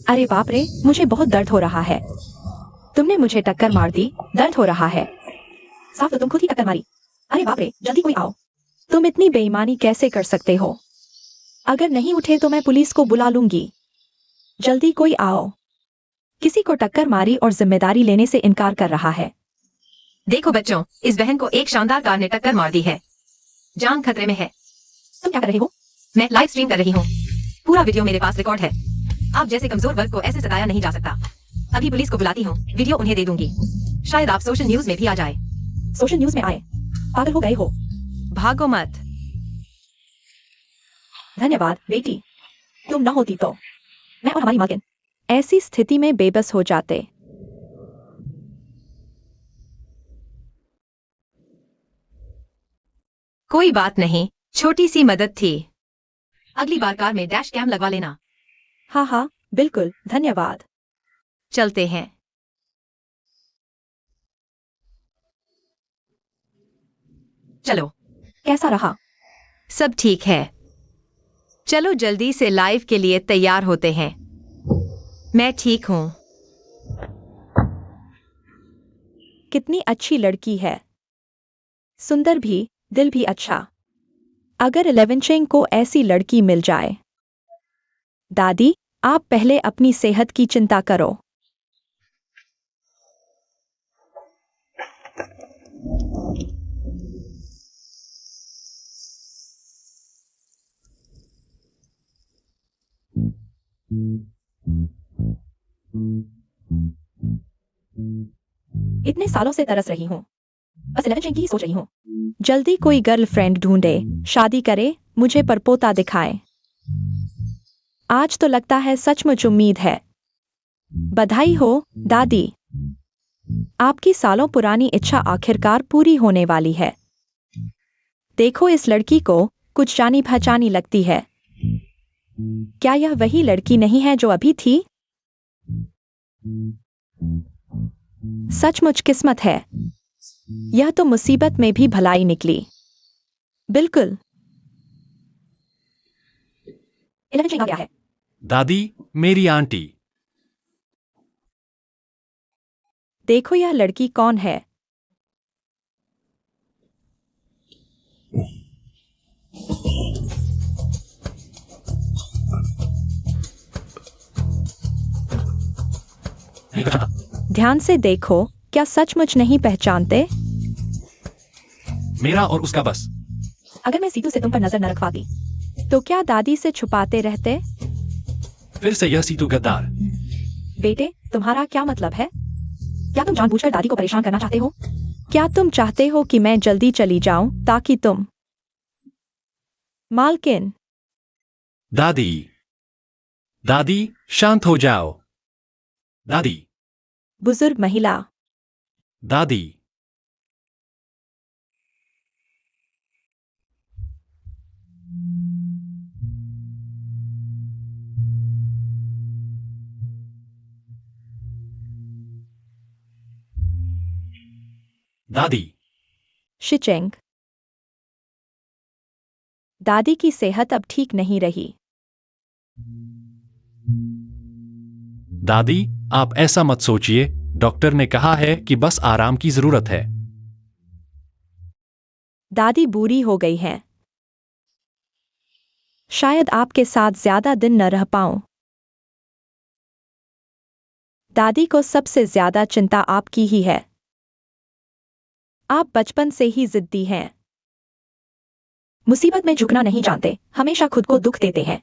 अरे बाप रे, मुझे बहुत दर्द हो रहा है। तुमने मुझे टक्कर मार दी, दर्द हो रहा है। साफ तो तुम खुद ही टक्कर मारी। अरे बाप रे, जल्दी कोई आओ। तुम इतनी बेईमानी कैसे कर सकते हो? अगर नहीं उठे तो मैं पुलिस को बुला लूंगी। जल्दी कोई आओ। किसी को टक्कर मारी और जिम्मेदारी लेने से इनकार कर रहा है। देखो बच्चों, इस बहन को एक शानदार कार ने टक्कर मार दी है। जान खतरे में है। तुम क्या कर रहे हो? मैं लाइव स्ट्रीम कर रही हूँ। पूरा वीडियो मेरे पास रिकॉर्ड है। आप जैसे कमजोर वर्ग को ऐसे सताया नहीं जा सकता। अभी पुलिस को बुलाती हूँ, वीडियो उन्हें दे दूंगी। शायद आप सोशल न्यूज में भी आ जाए। सोशल न्यूज में आए? पागल हो गए हो? भागो मत। धन्यवाद बेटी, तुम न होती तो मैं और हमारी मालकिन ऐसी स्थिति में बेबस हो जाते। कोई बात नहीं, छोटी सी मदद थी। अगली बार कार में डैश कैम लगवा लेना। हाँ हाँ, बिल्कुल, धन्यवाद। चलते हैं। चलो। कैसा रहा? सब ठीक है। चलो जल्दी से लाइव के लिए तैयार होते हैं। मैं ठीक हूँ। कितनी अच्छी लड़की है। सुंदर भी, दिल भी अच्छा। अगर 11 चेंग को ऐसी लड़की मिल जाए। दादी, आप पहले अपनी सेहत की चिंता करो। इतने सालों से तरस रही हूँ। बस 11 चेंग की ही सोच रही हूँ। जल्दी कोई गर्लफ्रेंड ढूंढे, शादी करे, मुझे परपोता दिखाए। आज तो लगता है सचमुच उम्मीद है। बधाई हो, दादी। आपकी सालों पुरानी इच्छा आखिरकार पूरी होने वाली है। देखो इस लड़की को, कुछ जानी पहचानी लगती है। क्या यह वही लड़की नहीं है जो अभी थी? सचमुच किस्मत है। यह तो मुसीबत में भी भलाई निकली। बिल्कुल। 11 चेंग आ गया है। दादी, मेरी आंटी। देखो यह लड़की कौन है? ध्यान से देखो, क्या सचमुच नहीं पहचानते? मेरा और उसका बस। अगर मैं सीतू से तुम पर नजर न रखवाती तो क्या दादी से छुपाते रहते? फिर से यह सीतू गद्दार। बेटे, तुम्हारा क्या मतलब है? क्या तुम जानबूझकर दादी को परेशान करना चाहते हो? क्या तुम चाहते हो कि मैं जल्दी चली जाऊं ताकि तुम? मालकिन। दादी, दादी, शांत हो जाओ। दादी, बुजुर्ग महिला। दादी। दादी। शिचेंग। दादी की सेहत अब ठीक नहीं रही। दादी, आप ऐसा मत सोचिए, डॉक्टर ने कहा है कि बस आराम की जरूरत है। दादी बूढ़ी हो गई है। शायद आपके साथ ज्यादा दिन न रह पाऊं। दादी को सबसे ज्यादा चिंता आपकी ही है। आप बचपन से ही जिद्दी हैं। मुसीबत में झुकना नहीं जानते, हमेशा खुद को दुख देते हैं।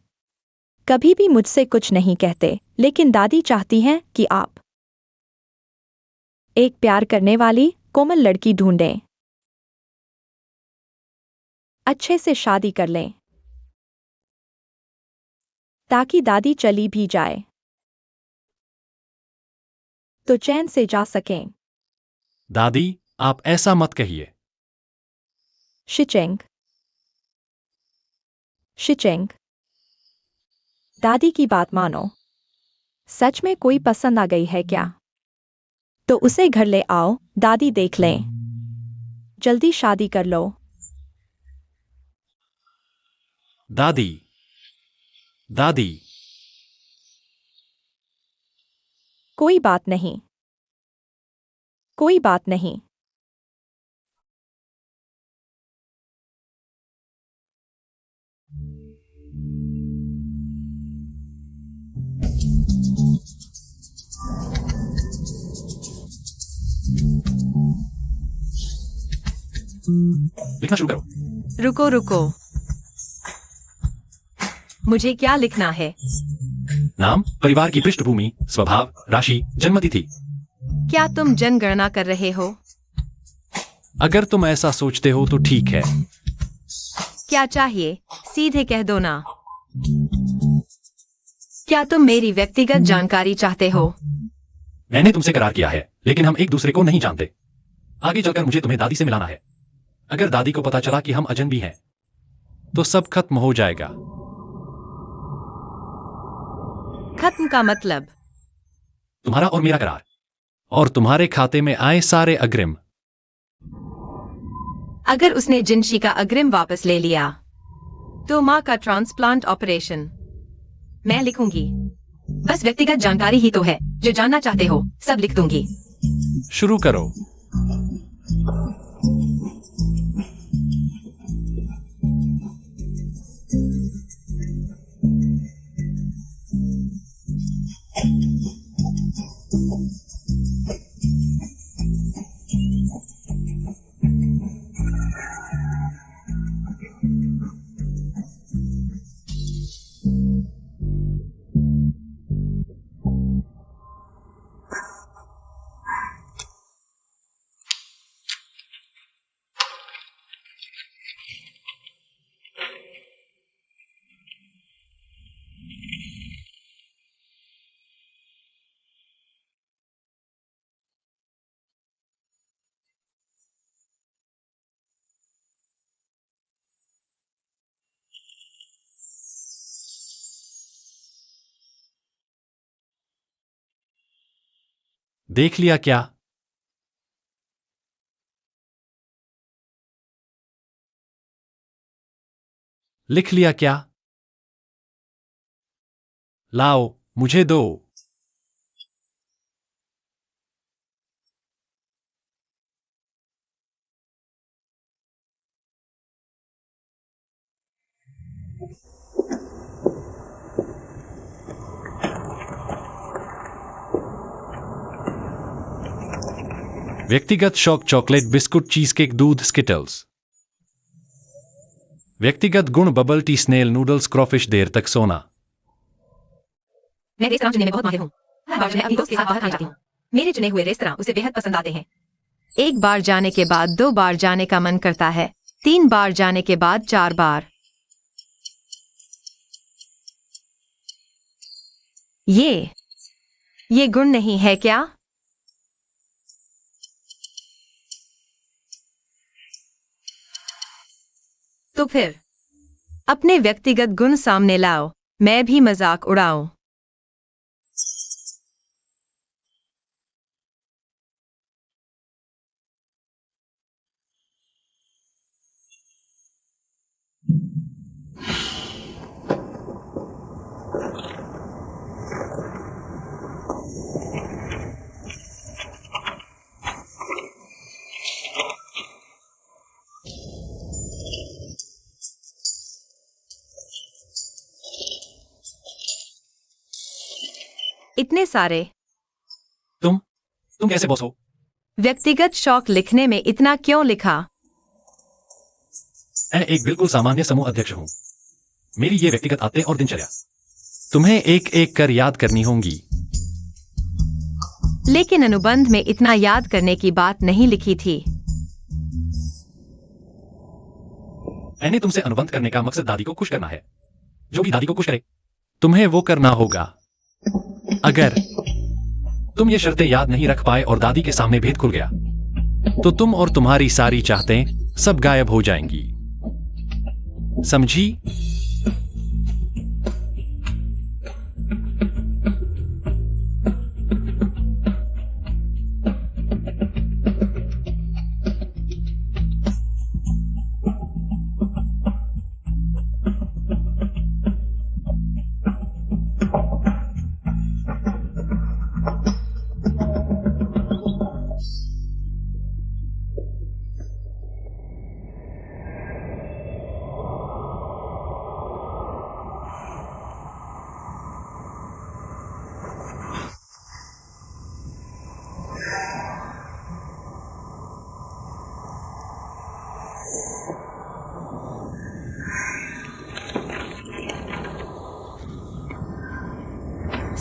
कभी भी मुझसे कुछ नहीं कहते, लेकिन दादी चाहती हैं कि आप एक प्यार करने वाली, कोमल लड़की ढूंढें। अच्छे से शादी कर लें ताकि दादी चली भी जाए तो चैन से जा सकें। दादी, आप ऐसा मत कहिए। शिचेंग। शिचेंग। दादी की बात मानो। सच में कोई पसंद आ गई है क्या? तो उसे घर ले आओ, दादी देख लें। जल्दी शादी कर लो। दादी, दादी। कोई बात नहीं। कोई बात नहीं। लिखना शुरू करो। रुको रुको, मुझे क्या लिखना है? नाम, परिवार की पृष्ठभूमि, स्वभाव, राशि, जन्मतिथि। क्या तुम जनगणना कर रहे हो? अगर तुम ऐसा सोचते हो तो ठीक है। क्या चाहिए, सीधे कह दो ना। क्या तुम मेरी व्यक्तिगत जानकारी चाहते हो? मैंने तुमसे करार किया है, लेकिन हम एक दूसरे को नहीं जानते। आगे चलकर मुझे तुम्हें दादी से मिलाना है। अगर दादी को पता चला कि हम अजनबी हैं, तो सब खत्म हो जाएगा। खत्म का मतलब? तुम्हारा और मेरा करार, और तुम्हारे खाते में आए सारे अग्रिम। अगर उसने जिनशी का अग्रिम वापस ले लिया, तो माँ का ट्रांसप्लांट ऑपरेशन मैं लिखूंगी। बस व्यक्तिगत जानकारी ही तो है, जो जानना चाहते हो सब लिख दूंगी। शुरू करो। देख लिया क्या? लिख लिया क्या? लाओ, मुझे दो। व्यक्तिगत शौक, चॉकलेट, बिस्कुट, चीज़केक, दूध, स्किटल्स। व्यक्तिगत गुण, बबल टी, स्नेल, नूडल्स, क्रॉफिश, देर तक सोना। मैं रेस्तरां चुनने में बहुत माहिर हूँ। हर बार मैं अपनी दोस्त के साथ बाहर खाना चाहती हूँ। मेरे चुने हुए रेस्तरां उसे बेहद पसंद आते हैं। एक बार जाने के बाद 2 बार जाने का मन करता है, 3 बार जाने के बाद 4 बार। ये गुण नहीं है क्या? तो फिर अपने व्यक्तिगत गुण सामने लाओ, मैं भी मजाक उड़ाऊं। इतने सारे। तुम कैसे बॉस हो? व्यक्तिगत शौक लिखने में इतना क्यों लिखा? मैं एक बिल्कुल सामान्य समूह अध्यक्ष हूँ। मेरी ये व्यक्तिगत आदतें और दिनचर्या तुम्हें एक एक कर याद करनी होंगी। लेकिन अनुबंध में इतना याद करने की बात नहीं लिखी थी। मैंने तुमसे अनुबंध करने का मकसद दादी को खुश करना है। जो भी दादी को खुश करे, तुम्हें वो करना होगा। अगर तुम ये शर्तें याद नहीं रख पाए और दादी के सामने भेद खुल गया, तो तुम और तुम्हारी सारी चाहतें सब गायब हो जाएंगी। समझी?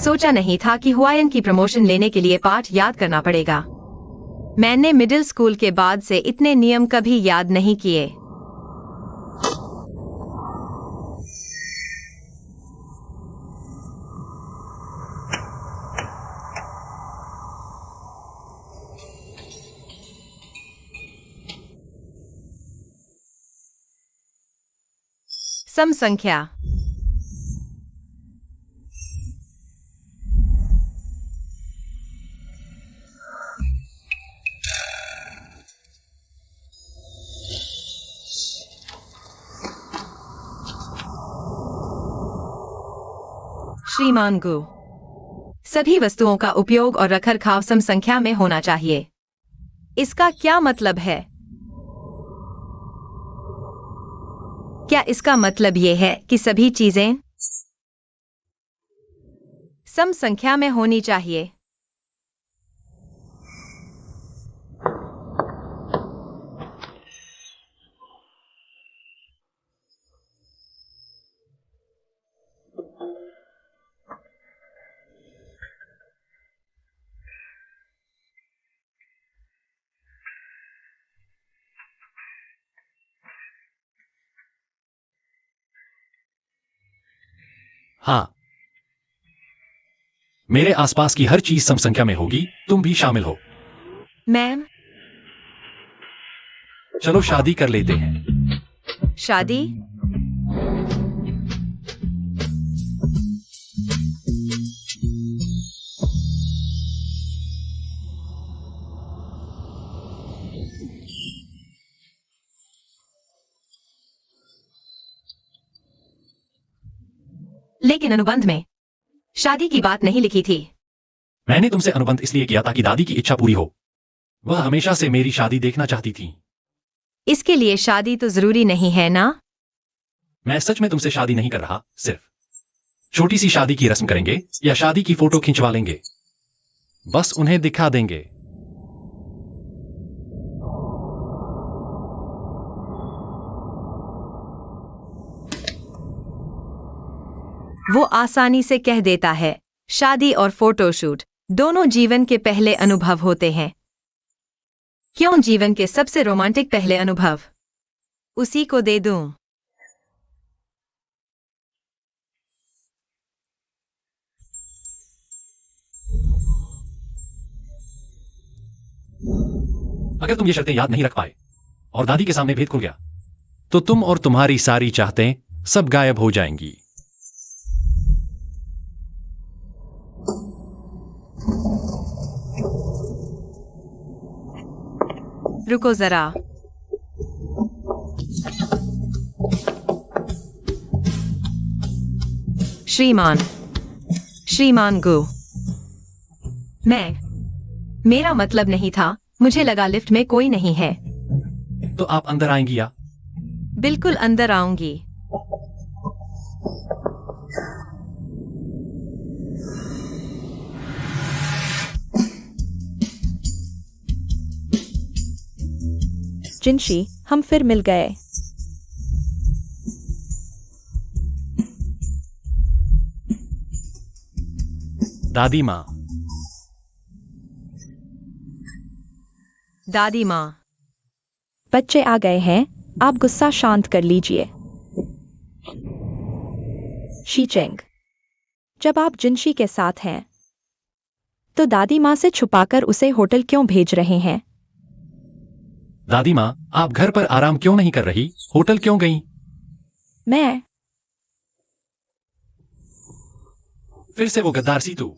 सोचा नहीं था कि हुआयन की प्रमोशन लेने के लिए पाठ याद करना पड़ेगा। मैंने मिडिल स्कूल के बाद से इतने नियम कभी याद नहीं किए। सम संख्या। श्रीमान गु, सभी वस्तुओं का उपयोग और रखरखाव सम संख्या में होना चाहिए। इसका क्या मतलब है? क्या इसका मतलब यह है कि सभी चीजें सम संख्या में होनी चाहिए? हाँ, मेरे आसपास की हर चीज सम संख्या में होगी। तुम भी शामिल हो। मैम, चलो शादी कर लेते हैं। शादी? लेकिन अनुबंध में शादी की बात नहीं लिखी थी। मैंने तुमसे अनुबंध इसलिए किया ताकि दादी की इच्छा पूरी हो। वह हमेशा से मेरी शादी देखना चाहती थी। इसके लिए शादी तो जरूरी नहीं है ना? मैं सच में तुमसे शादी नहीं कर रहा, सिर्फ छोटी सी शादी की रस्म करेंगे या शादी की फोटो खिंचवा लेंगे। बस उन्हें दिखा देंगे। वो आसानी से कह देता है। शादी और फोटोशूट दोनों जीवन के पहले अनुभव होते हैं। क्यों जीवन के सबसे रोमांटिक पहले अनुभव उसी को दे दूं? अगर तुम ये शर्तें याद नहीं रख पाए और दादी के सामने भेद खुल गया, तो तुम और तुम्हारी सारी चाहतें सब गायब हो जाएंगी। रुको जरा। श्रीमान गु, मेरा मतलब नहीं था। मुझे लगा लिफ्ट में कोई नहीं है। तो आप अंदर आएंगी या? बिल्कुल अंदर आऊंगी। जिनशी, हम फिर मिल गए। दादी माँ। दादी माँ, बच्चे आ गए हैं, आप गुस्सा शांत कर लीजिए। शीचेंग, जब आप जिनशी के साथ हैं, तो दादी माँ से छुपाकर उसे होटल क्यों भेज रहे हैं? दादी माँ, आप घर पर आराम क्यों नहीं कर रही? होटल क्यों गई? मैं फिर से वो गद्दार सीतू।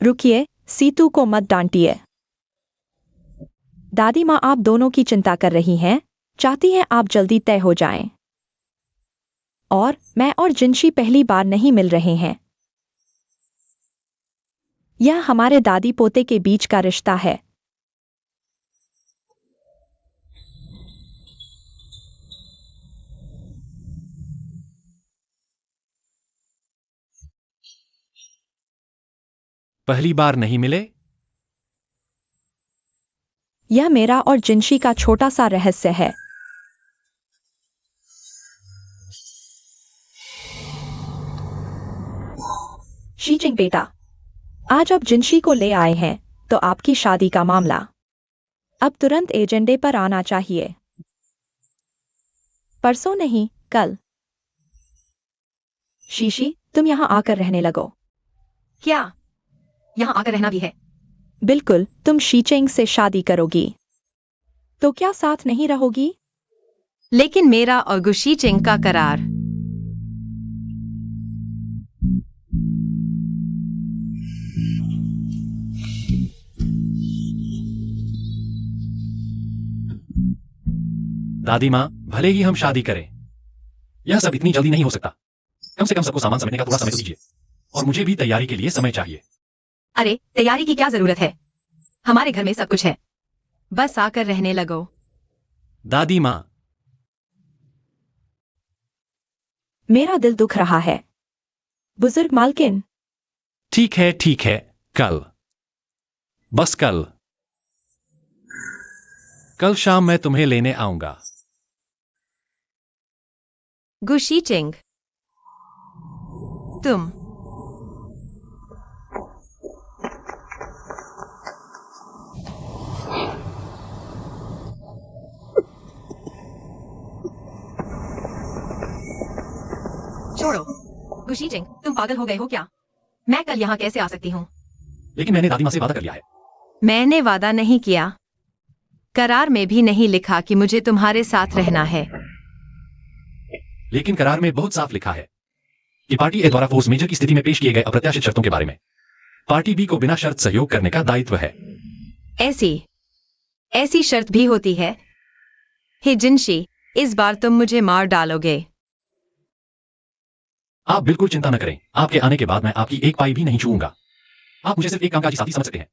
रुकिए, सीतू को मत डांटिए। दादी माँ आप दोनों की चिंता कर रही हैं, चाहती हैं आप जल्दी तय हो जाएं। और मैं और जिनशी पहली बार नहीं मिल रहे हैं। यह हमारे दादी पोते के बीच का रिश्ता है। पहली बार नहीं मिले? यह मेरा और जिनशी का छोटा सा रहस्य है। शीचिंग बेटा, आज आप जिनशी को ले आए हैं तो आपकी शादी का मामला अब तुरंत एजेंडे पर आना चाहिए। परसों नहीं, कल। शीशी, तुम यहाँ आकर रहने लगो। क्या यहाँ आकर रहना भी है? बिल्कुल, तुम शीचिंग से शादी करोगी तो क्या साथ नहीं रहोगी? लेकिन मेरा और गुशीचिंग का करार। दादी माँ, भले ही हम शादी करें, यह सब इतनी जल्दी नहीं हो सकता। कम से कम सबको सामान समेटने का थोड़ा समय तो दीजिए, और मुझे भी तैयारी के लिए समय चाहिए। अरे, तैयारी की क्या जरूरत है? हमारे घर में सब कुछ है। बस आकर रहने लगो। दादी माँ, मेरा दिल दुख रहा है। बुजुर्ग मालकिन। ठीक है, कल, बस कल। कल शाम मैं तुम्हें लेने आऊंगा। गुशीचिंग, तुम छोड़ो। गुशीचिंग, तुम पागल हो गए हो क्या? मैं कल यहाँ कैसे आ सकती हूँ? लेकिन मैंने दादी माँ से वादा कर लिया है। मैंने वादा नहीं किया। करार में भी नहीं लिखा कि मुझे तुम्हारे साथ रहना है। लेकिन करार में बहुत साफ लिखा है कि पार्टी ए द्वारा फोर्स मेजर की स्थिति में पेश किए गए अप्रत्याशित शर्तों के बारे में पार्टी बी को बिना शर्त सहयोग करने का दायित्व है। ऐसी शर्त भी होती है? हे जिनशी, इस बार तुम मुझे मार डालोगे। आप बिल्कुल चिंता न करें, आपके आने के बाद मैं आपकी एक पाई भी नहीं छूऊंगा। आप मुझे सिर्फ एक कामकाजी साथी समझ सकते हैं।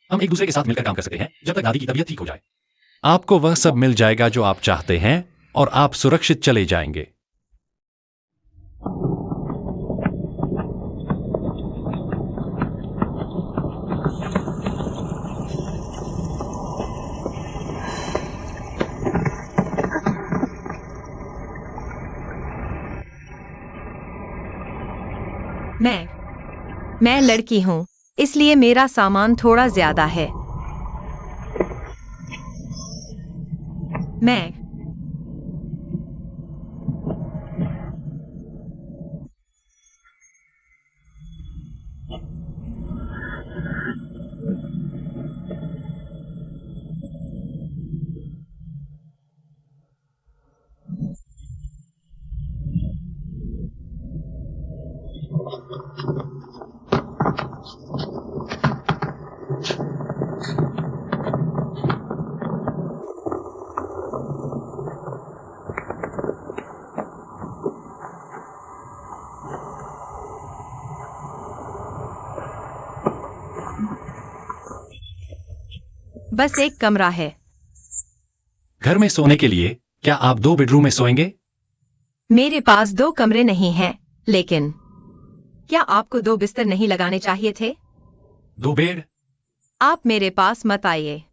हम एक दूसरे के साथ मिलकर काम कर सकते हैं जब तक दादी की तबीयत ठीक हो जाए। आपको वह सब मिल जाएगा जो आप चाहते हैं और आप सुरक्षित चले जाएंगे। मैं लड़की हूँ, इसलिए मेरा सामान थोड़ा ज्यादा है। मैं बस एक कमरा है। घर में सोने के लिए क्या आप 2 बेडरूम में सोएंगे? मेरे पास 2 कमरे नहीं हैं, लेकिन क्या आपको 2 बिस्तर नहीं लगाने चाहिए थे? 2 बेड? आप मेरे पास मत आइए।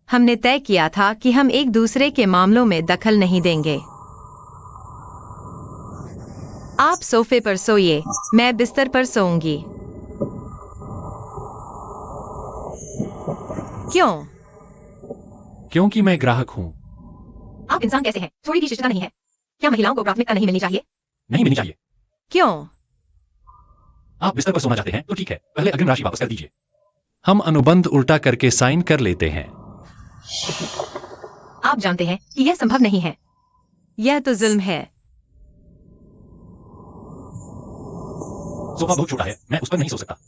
हमने तय किया था कि हम एक दूसरे के मामलों में दखल नहीं देंगे। आप सोफे पर सोइए, मैं बिस्तर पर सोऊंगी। क्यों? क्योंकि मैं ग्राहक हूं। आप इंसान कैसे हैं? थोड़ी भी शिष्टता नहीं है? क्या महिलाओं को प्राथमिकता नहीं मिलनी चाहिए? नहीं मिलनी चाहिए। क्यों? आप बिस्तर पर सोना चाहते हैं तो ठीक है, पहले अग्रिम राशि वापस कर दीजिए। हम अनुबंध उल्टा करके साइन कर लेते हैं। आप जानते हैं कि यह संभव नहीं है। यह तो जुल्म है। सोफा बहुत छोटा है, मैं उस पर नहीं सो सकता।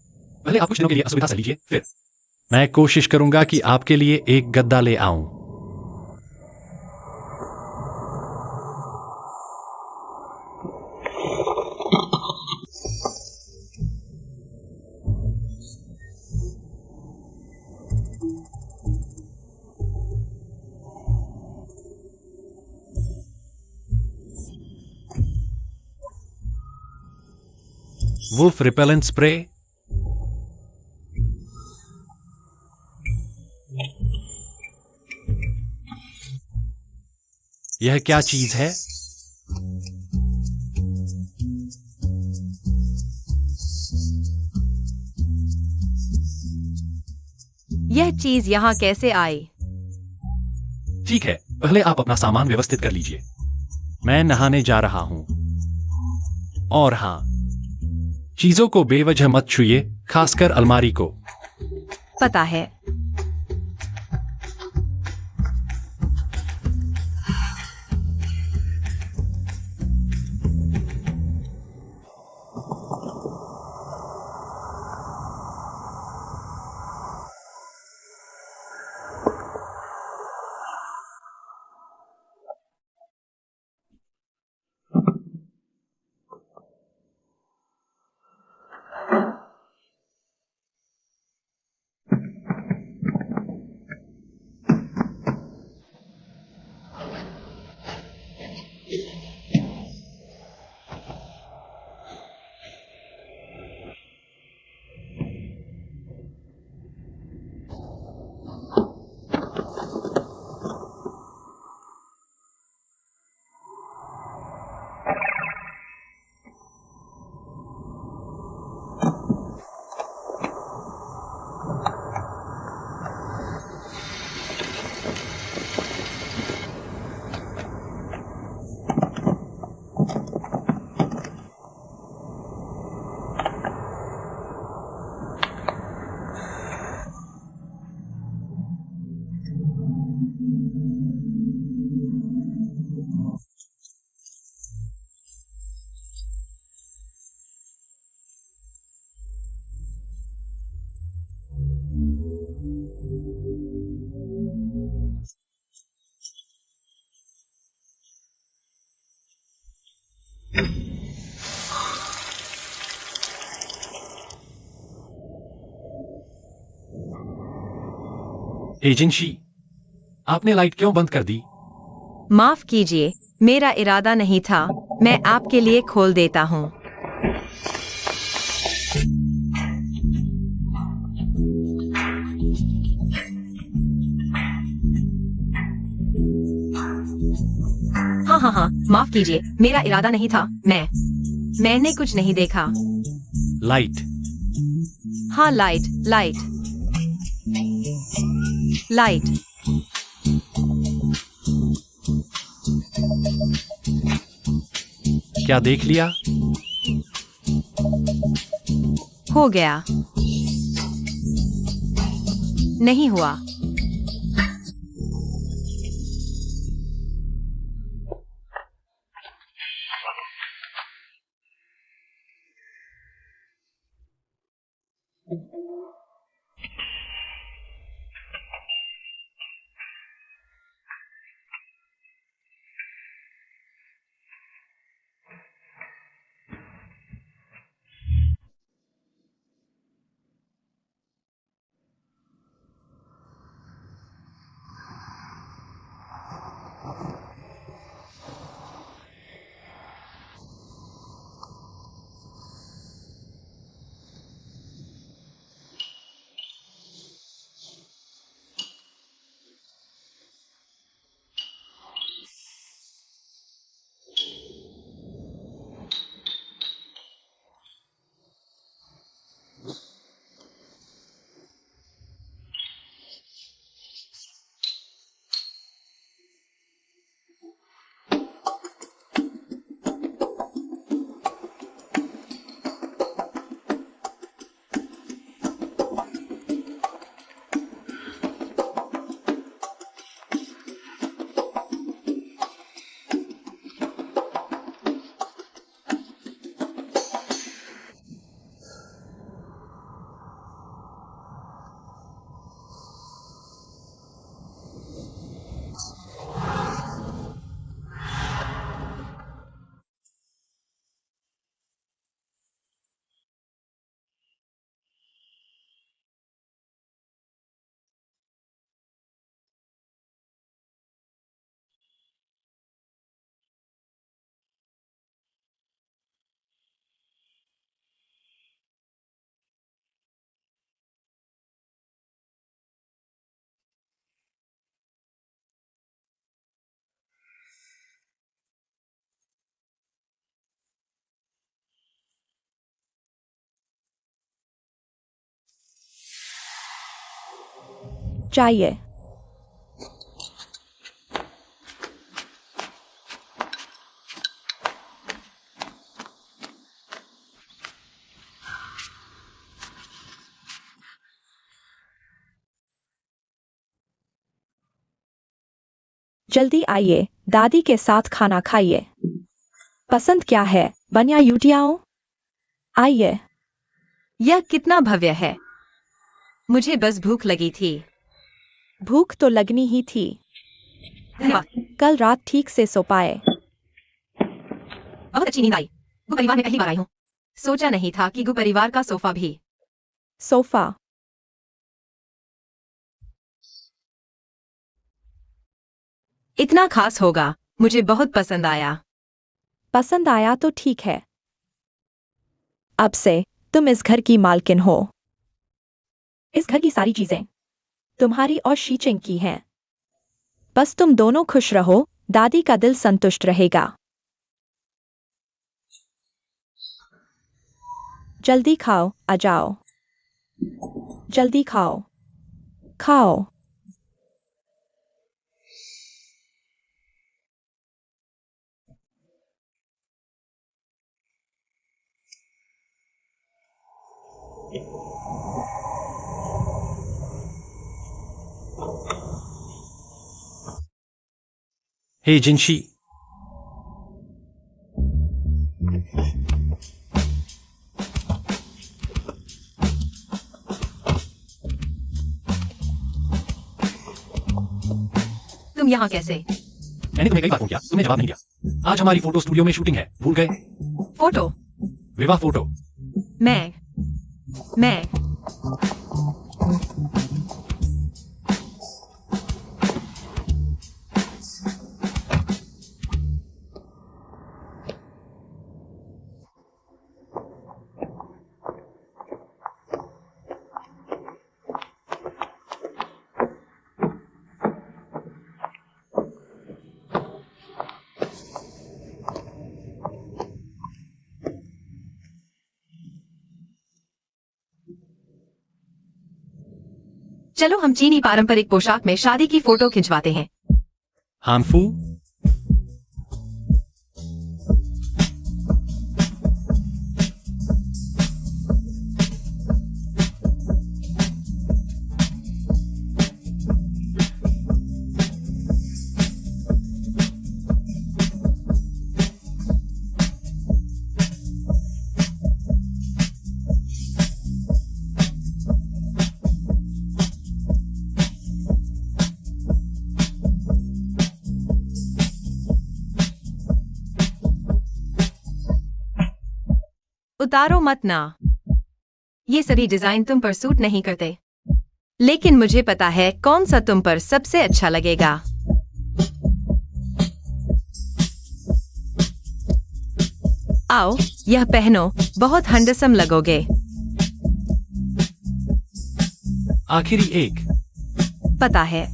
पहले आप कुछ दिनों के लिए असुविधा सह लीजिए, फिर मैं कोशिश करूंगा कि आपके लिए एक गद्दा ले आऊं। वुल्फ रिपेलेंट स्प्रे, यह क्या चीज है? यह चीज यहाँ कैसे आई? ठीक है, पहले आप अपना सामान व्यवस्थित कर लीजिए। मैं नहाने जा रहा हूं। और हाँ, चीजों को बेवजह मत छुइए, खासकर अलमारी को। पता है। एजेंसी, आपने लाइट क्यों बंद कर दी? माफ कीजिए, मेरा इरादा नहीं था। मैं आपके लिए खोल देता हूँ। हाँ हाँ हाँ, माफ कीजिए, मेरा इरादा नहीं था। मैंने कुछ नहीं देखा। लाइट। हाँ, लाइट लाइट लाइट। क्या देख लिया? हो गया। नहीं हुआ। चाहिए। जल्दी आइए, दादी के साथ खाना खाइए। पसंद क्या है, बनिया यूटियाओ? आइए। यह कितना भव्य है। मुझे बस भूख लगी थी। भूख तो लगनी ही थी। धन्यवाद। कल रात ठीक से सो पाए? बहुत अच्छी नींद आई। गु परिवार में पहली बार आई हूँ। सोचा नहीं था कि गु परिवार का सोफा भी। सोफा। इतना खास होगा। मुझे बहुत पसंद आया। पसंद आया तो ठीक है। अब से तुम इस घर की मालकिन हो। इस घर की सारी चीजें तुम्हारी और शीचिंग की हैं। बस तुम दोनों खुश रहो, दादी का दिल संतुष्ट रहेगा। जल्दी खाओ, आ जाओ। जल्दी खाओ। खाओ। हे जिनशी, तुम यहाँ कैसे? मैंने तुम्हें कई बार फोन किया, तुमने जवाब नहीं दिया। आज हमारी फोटो स्टूडियो में शूटिंग है, भूल गए? फोटो? विवाह फोटो। मैं चलो हम चीनी पारंपरिक पोशाक में शादी की फोटो खिंचवाते हैं। हानफू, उतारो मत ना। ये सभी डिजाइन तुम पर सूट नहीं करते। लेकिन मुझे पता है कौन सा तुम पर सबसे अच्छा लगेगा। आओ, यह पहनो, बहुत हैंडसम लगोगे। आखिरी एक। पता है।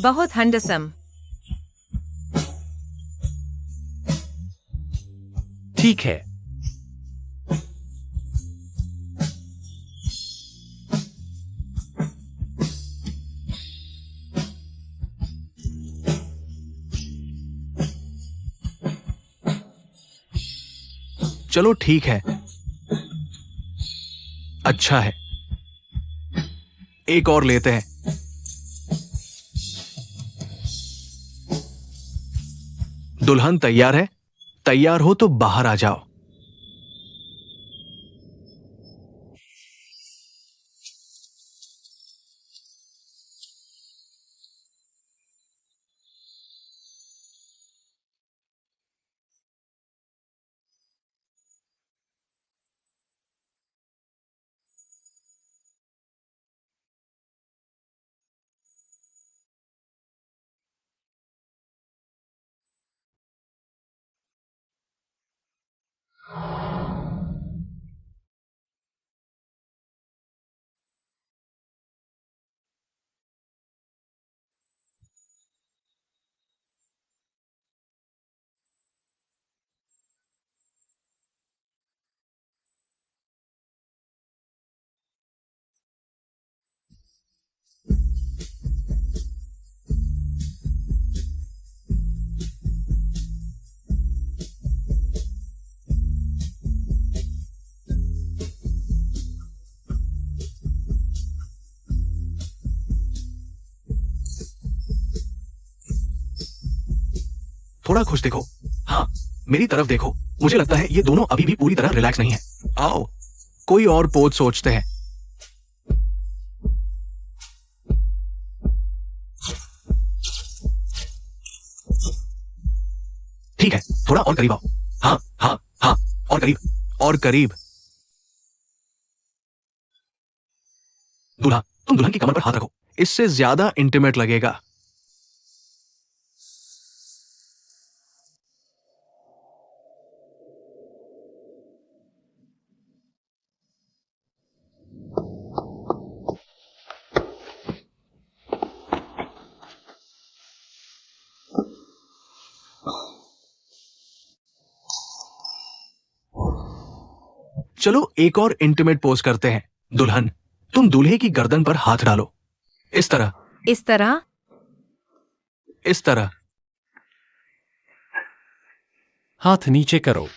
बहुत हैंडसम। ठीक है। चलो ठीक है, अच्छा है, एक और लेते हैं। दुल्हन तैयार है? तैयार हो तो बाहर आ जाओ। थोड़ा खुश देखो। हाँ, मेरी तरफ देखो। मुझे लगता है ये दोनों अभी भी पूरी तरह रिलैक्स नहीं है। आओ, कोई और पोज सोचते हैं। ठीक है, थोड़ा और करीब आओ। हाँ हाँ हाँ, और करीब, और करीब। दूल्हा, तुम दुल्हन की कमर पर हाथ रखो। इससे ज्यादा इंटीमेट लगेगा। चलो एक और इंटीमेट पोज करते हैं। दुल्हन, तुम दूल्हे की गर्दन पर हाथ डालो। इस तरह, इस तरह? इस तरह। हाथ नीचे करो।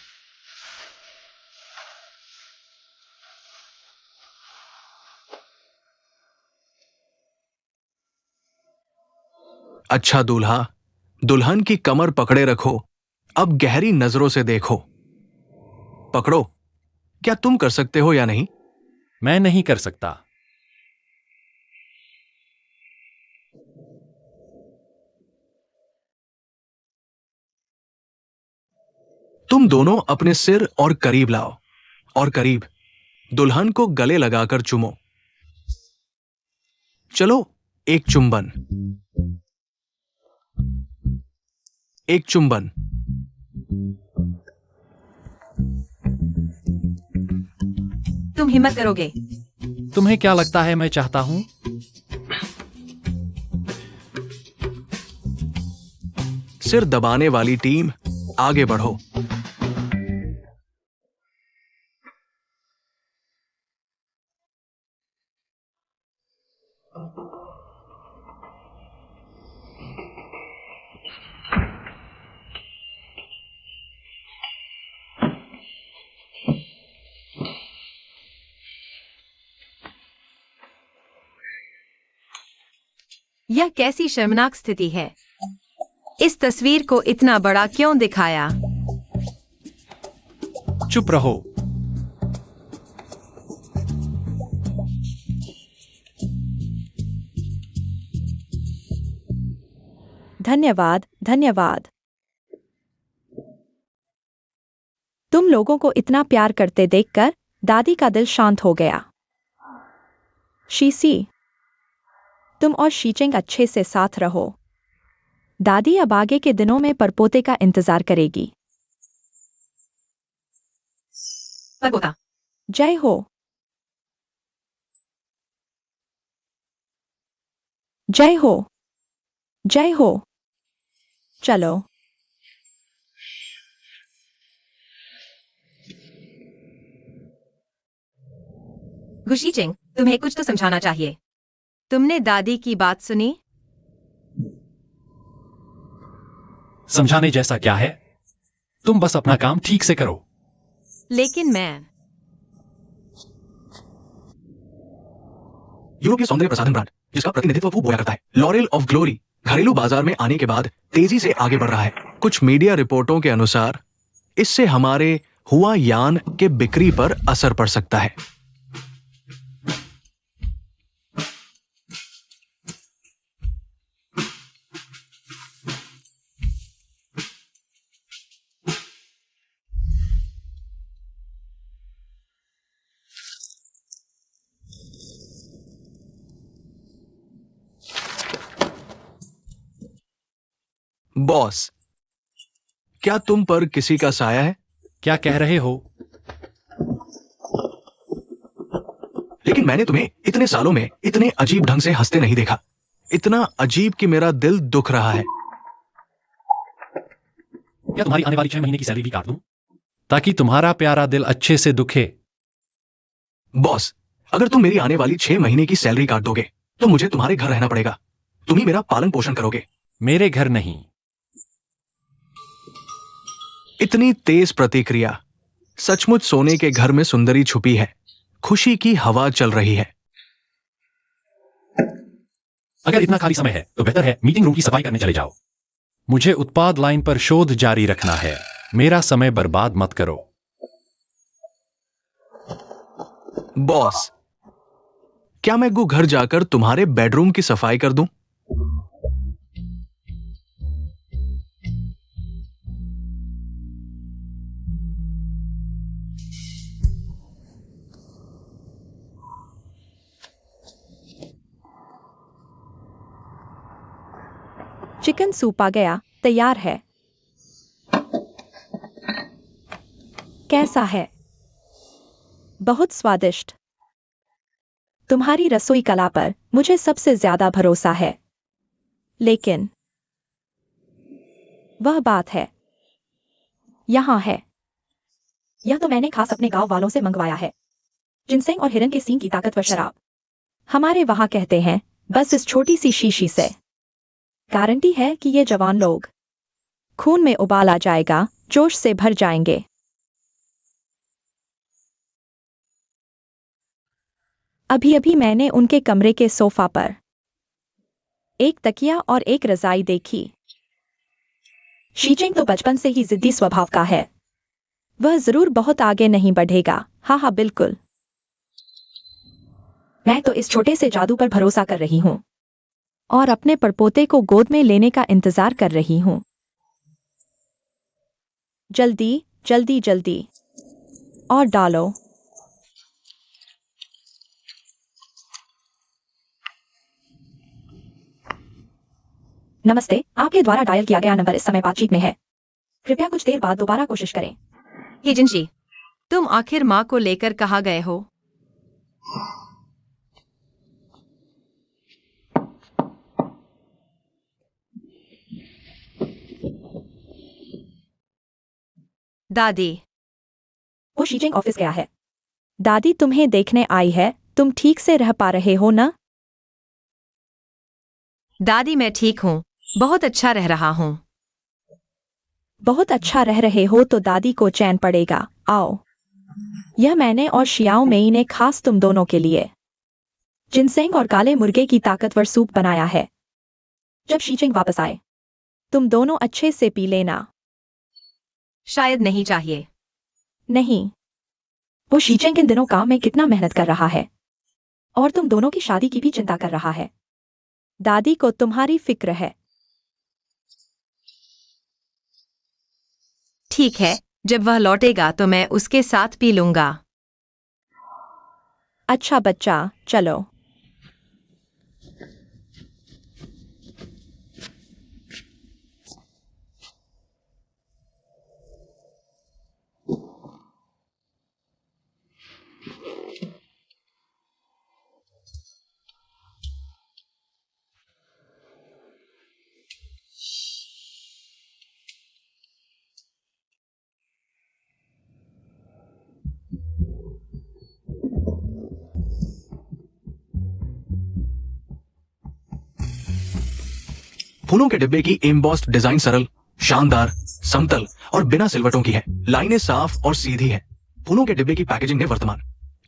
अच्छा दूल्हा, दुल्हन की कमर पकड़े रखो। अब गहरी नजरों से देखो। पकड़ो। क्या तुम कर सकते हो या नहीं? मैं नहीं कर सकता। तुम दोनों अपने सिर और करीब लाओ, और करीब। दुल्हन को गले लगाकर चूमो। चलो, एक चुंबन, एक चुंबन। तुम हिम्मत करोगे? तुम्हें क्या लगता है मैं चाहता हूं? सिर दबाने वाली टीम, आगे बढ़ो। यह कैसी शर्मनाक स्थिति है। इस तस्वीर को इतना बड़ा क्यों दिखाया? चुप रहो। धन्यवाद, धन्यवाद। तुम लोगों को इतना प्यार करते देखकर दादी का दिल शांत हो गया। शीसी, तुम और शीचिंग अच्छे से साथ रहो। दादी अब आगे के दिनों में परपोते का इंतजार करेगी। परपोता। जय हो। जय हो। जय हो। चलो। गुशीचिंग, तुम्हें कुछ तो समझाना चाहिए। तुमने दादी की बात सुनी? समझाने जैसा क्या है? तुम बस अपना काम ठीक से करो। लेकिन मैं यूरोपीय सौंदर्य प्रसाधन ब्रांड जिसका प्रतिनिधित्व वो बोया करता है, लॉरेल ऑफ ग्लोरी, घरेलू बाजार में आने के बाद तेजी से आगे बढ़ रहा है। कुछ मीडिया रिपोर्टों के अनुसार इससे हमारे हुआ यान के बिक्री पर असर पड़ सकता है। बॉस, क्या तुम पर किसी का साया है? क्या कह रहे हो? लेकिन मैंने तुम्हें इतने सालों में इतने अजीब ढंग से हंसते नहीं देखा। इतना अजीब कि मेरा दिल दुख रहा है। क्या तुम्हारी आने वाली 6 महीने की सैलरी भी काट दूं? ताकि तुम्हारा प्यारा दिल अच्छे से दुखे। बॉस, अगर तुम मेरी आने वाली 6 महीने की सैलरी काट दोगे तो मुझे तुम्हारे घर रहना पड़ेगा। तुम ही मेरा पालन पोषण करोगे। मेरे घर नहीं। इतनी तेज प्रतिक्रिया। सचमुच सोने के घर में सुंदरी छुपी है। खुशी की हवा चल रही है। अगर इतना खाली समय है तो बेहतर है मीटिंग रूम की सफाई करने चले जाओ। मुझे उत्पाद लाइन पर शोध जारी रखना है। मेरा समय बर्बाद मत करो। बॉस, क्या मैं घर जाकर तुम्हारे बेडरूम की सफाई कर दूं? चिकन सूप आ गया, तैयार है। कैसा है? बहुत स्वादिष्ट। तुम्हारी रसोई कला पर मुझे सबसे ज्यादा भरोसा है। लेकिन वह बात है, यहाँ है। यह तो मैंने खास अपने गांव वालों से मंगवाया है। जिनसेंग और हिरन के सींग की ताकतवर शराब। हमारे वहां कहते हैं, बस इस छोटी सी शीशी से गारंटी है कि ये जवान लोग खून में उबाल आ जाएगा, जोश से भर जाएंगे। अभी अभी मैंने उनके कमरे के सोफा पर एक तकिया और एक रजाई देखी। शीचिंग तो बचपन से ही जिद्दी स्वभाव का है। वह जरूर बहुत आगे नहीं बढ़ेगा। हाँ हाँ बिल्कुल। मैं तो इस छोटे से जादू पर भरोसा कर रही हूँ और अपने परपोते को गोद में लेने का इंतजार कर रही हूँ। जल्दी जल्दी जल्दी और डालो। नमस्ते, आपके द्वारा डायल किया गया नंबर इस समय बातचीत में है। कृपया कुछ देर बाद दोबारा कोशिश करें। हिजन जी, तुम आखिर माँ को लेकर कहाँ गए हो? दादी, वो शीचिंग ऑफिस गया है। दादी तुम्हें देखने आई है। तुम ठीक से रह पा रहे हो ना? दादी मैं ठीक हूँ, बहुत अच्छा रह रहा हूँ। बहुत अच्छा रह रहे हो तो दादी को चैन पड़ेगा। आओ, यह मैंने और शियाओ मेई ने खास तुम दोनों के लिए जिनसेंग और काले मुर्गे की ताकतवर सूप बनाया है। जब शीचिंग वापस आए, तुम दोनों अच्छे से पी लेना। शायद नहीं चाहिए। नहीं, वो शीचिंग इन दिनों काम में कितना मेहनत कर रहा है और तुम दोनों की शादी की भी चिंता कर रहा है। दादी को तुम्हारी फिक्र है। ठीक है, जब वह लौटेगा तो मैं उसके साथ पी लूंगा। अच्छा बच्चा, चलो। फूलों के डिब्बे की एम्बॉस्ड डिजाइन सरल, शानदार, समतल और बिना सिलवटों की है। लाइनें साफ और सीधी है। फूलों के डिब्बे की पैकेजिंग ने वर्तमान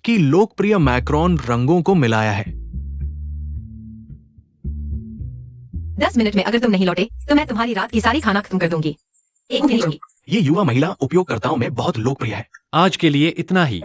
की लोकप्रिय मैक्रोन रंगों को मिलाया है। 10 मिनट में अगर तुम नहीं लौटे तो मैं तुम्हारी रात की सारी खाना खत्म कर दूंगी। एक नहीं छोड़ूंगी। ये युवा महिला उपयोगकर्ताओं में बहुत लोकप्रिय है। आज के लिए इतना ही।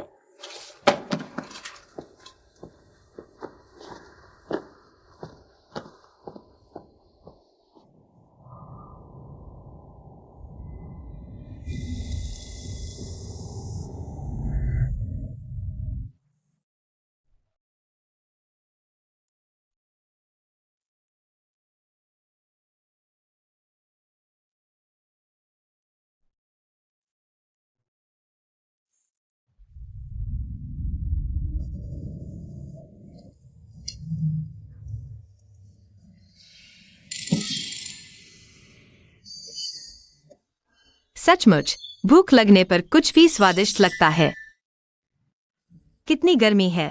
सचमुच, भूख लगने पर कुछ भी स्वादिष्ट लगता है। कितनी गर्मी है।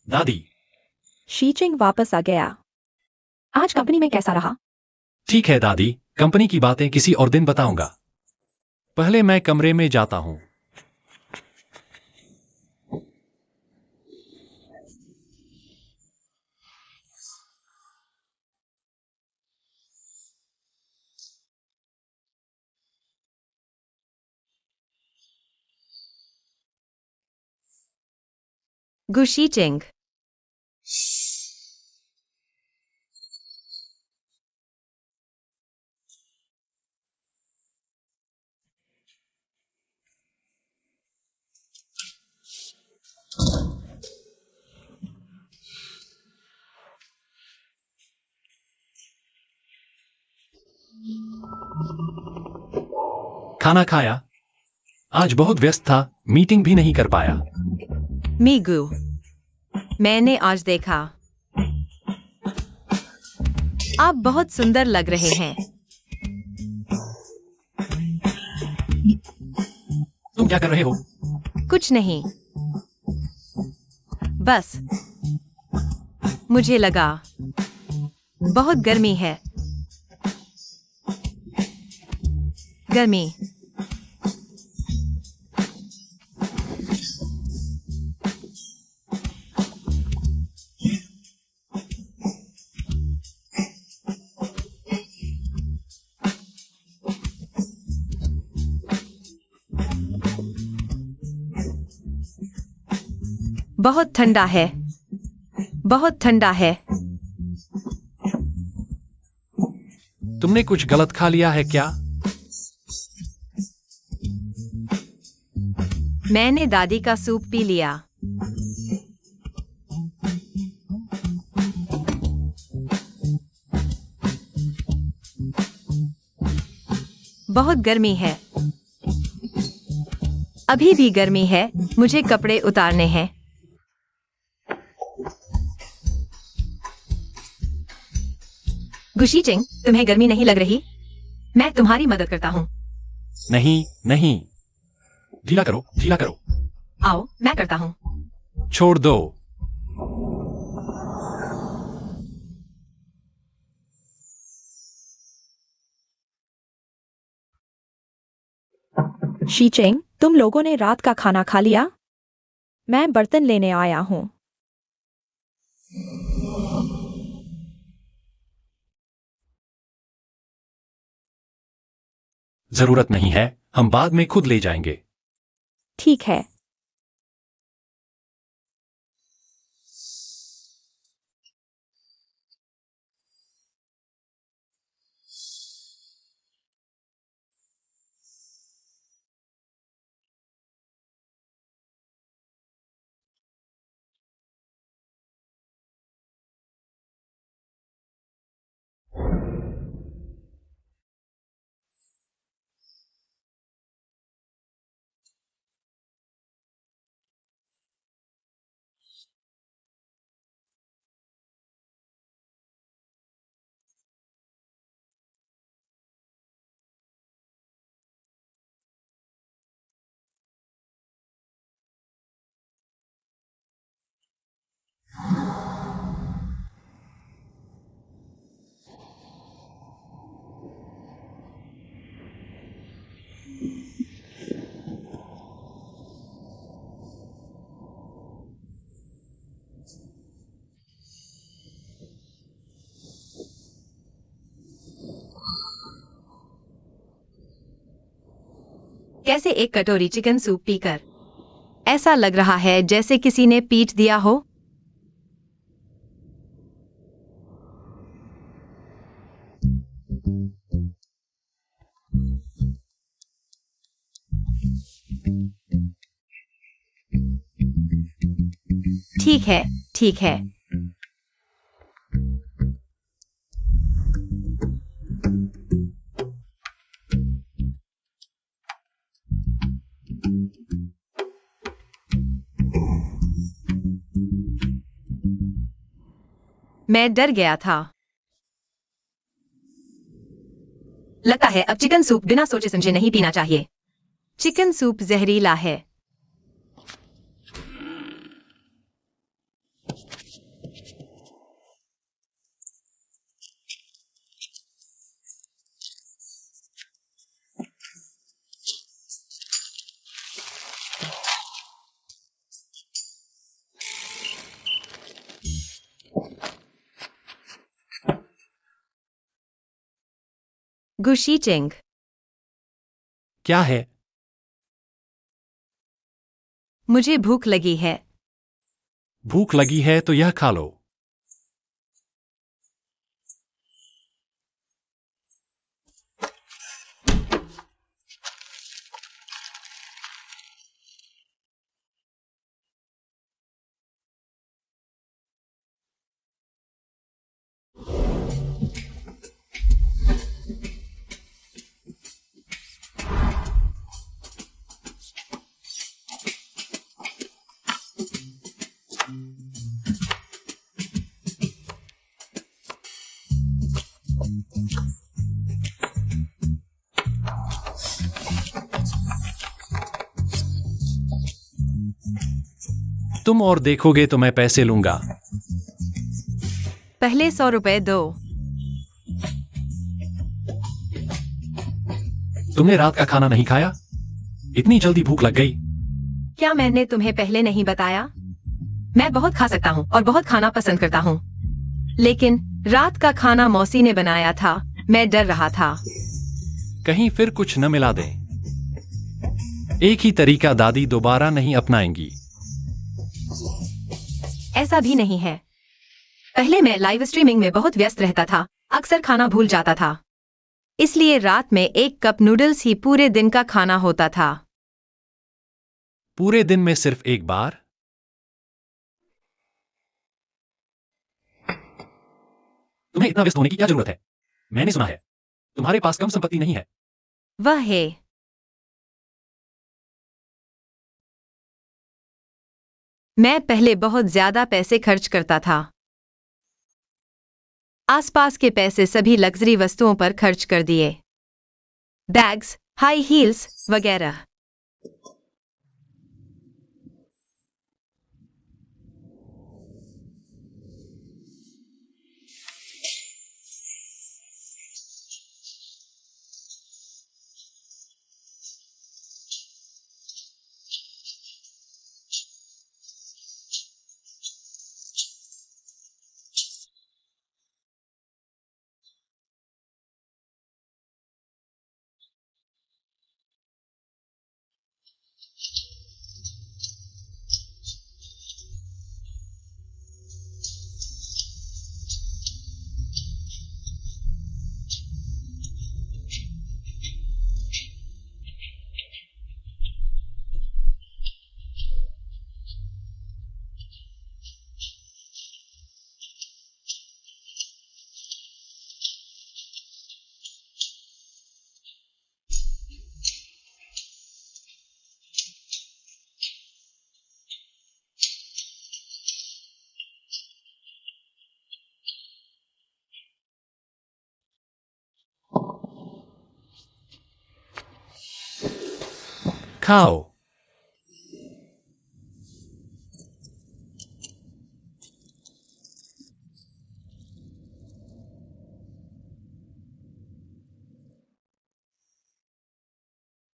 दादी, शीचिंग वापस आ गया। आज कंपनी में कैसा रहा? ठीक है दादी, कंपनी की बातें किसी और दिन बताऊंगा। पहले मैं कमरे में जाता हूं। गुशीटिंग। खाना खाया? आज बहुत व्यस्त था, मीटिंग भी नहीं कर पाया। मीगू। मैंने आज देखा। आप बहुत सुंदर लग रहे हैं। तुम क्या कर रहे हो? कुछ नहीं, बस मुझे लगा बहुत गर्मी है। गर्मी। बहुत ठंडा है। बहुत ठंडा है। तुमने कुछ गलत खा लिया है क्या? मैंने दादी का सूप पी लिया। बहुत गर्मी है। अभी भी गर्मी है, मुझे कपड़े उतारने हैं। गुशीटिंग, तुम्हें गर्मी नहीं लग रही? मैं तुम्हारी मदद करता हूँ। नहीं, नहीं। ढीला करो, ढीला करो। आओ, मैं करता हूँ। छोड़ दो। शीचेंग, तुम लोगों ने रात का खाना खा लिया? मैं बर्तन लेने आया हूँ। जरूरत नहीं है, हम बाद में खुद ले जाएंगे। ठीक है। कैसे एक कटोरी चिकन सूप पीकर ऐसा लग रहा है जैसे किसी ने पीट दिया हो। ठीक है, ठीक है। मैं डर गया था। लगता है अब चिकन सूप बिना सोचे समझे नहीं पीना चाहिए। चिकन सूप जहरीला है। गुशीचिंग। क्या है? मुझे भूख लगी है। भूख लगी है तो यह खा लो। तुम और देखोगे तो मैं पैसे लूंगा। पहले 100 रुपए दो। तुमने रात का खाना नहीं खाया? इतनी जल्दी भूख लग गई? क्या मैंने तुम्हें पहले नहीं बताया? मैं बहुत खा सकता हूँ और बहुत खाना पसंद करता हूँ, लेकिन रात का खाना मौसी ने बनाया था। मैं डर रहा था। कहीं फिर कुछ न मिला दें। एक ही तरीका दादी दोबारा नहीं अपनाएंगी। ऐसा भी नहीं है। पहले मैं लाइव स्ट्रीमिंग में बहुत व्यस्त रहता था, अक्सर खाना भूल जाता था। इसलिए रात में 1 कप नूडल्स ही पूरे दिन का खाना होता था। पूरे दिन में सिर्फ एक बार? तुम्हें इतना व्यस्त होने की क्या जरूरत है? मैंने सुना है तुम्हारे पास कम संपत्ति नहीं है। वह है। मैं पहले बहुत ज्यादा पैसे खर्च करता था। आसपास के पैसे सभी लग्जरी वस्तुओं पर खर्च कर दिए, बैग्स, हाई हील्स वगैरह। खाओ।